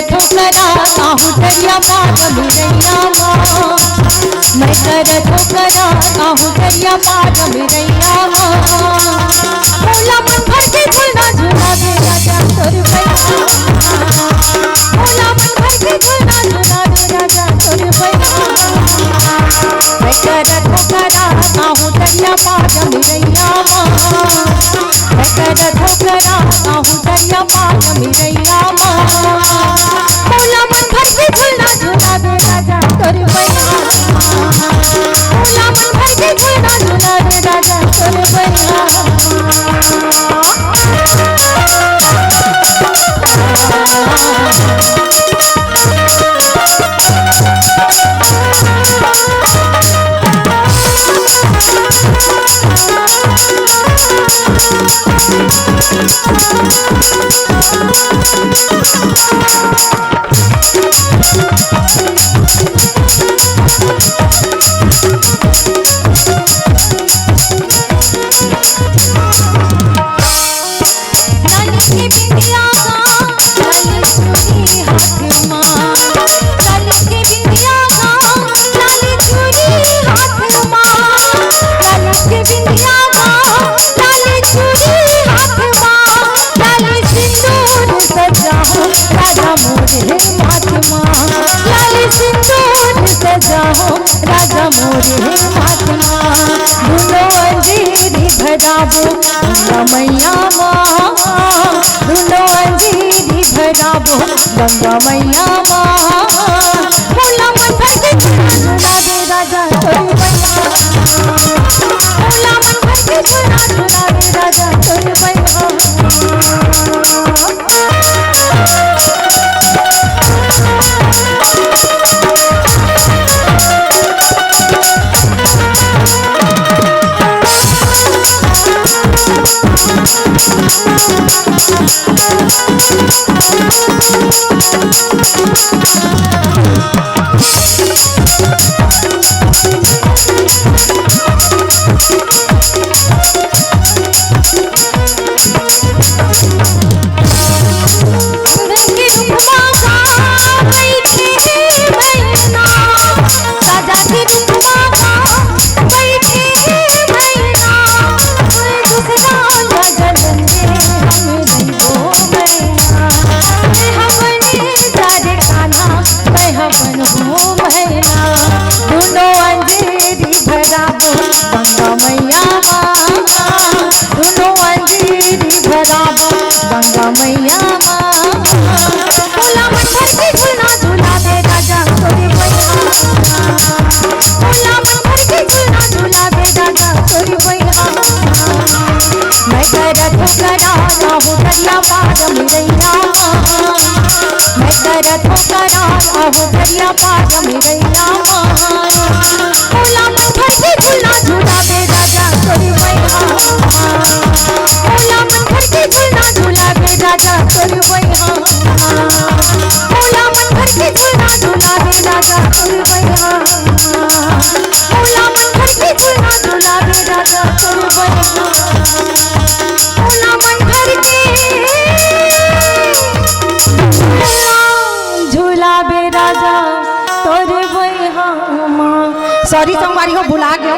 ठोकरा काहू दरिया पार मिरैया माँ, मैं कर ठोकरा काहू दरिया पार मिरैया माँ। भोला मन भर के झूलना झूला दे राजा तोर भैया, भोला मन भर के झूलना झूला दे राजा तोर भैया। मैं कर ठोकरा काहू दरिया पार मिरैया माँ, मैं कर ठोकरा काहू दरिया पार मिरैया माँ। भोला मन भर के झूलना झूला दे राजा तोर भैया, भोला मन भर के झूलना झूला दे राजा तोर भैया। राजा मोरे महात्मा धुनो अंजीरी भराबो गंगा मैया माँ, धुनो अंजीरी भराबो गंगा मैया माँ। भोला मन भर के झूला दे राजा तोर भैया, भोला मन भर के झूला दे राजा तोर भैया। गंगा मैया माँ, भोला मन भर के झूलना झूला दे राजा तोर भैया, भोला मन भर के झूलना झूला दे राजा तोर भैया। मैं कर ठोकरा काहू दरिया पार मिरैया माँ, मैं कर ठोकरा काहू दरिया पार मिरैया माँ। भोला मन भर के झूलना झूला दे राजा तोर भैया, भोला मन भर के झूलना झूला दे राजा तोर भैया, भोला मन भर के झूलना झूला दे राजा तोर भैया, भोला मन भर के झूलना झूला दे राजा तोर भैया, भोला मन भर के झूला दे राजा तोर भैया माँ। सॉरी संगवारी हो भुला गया।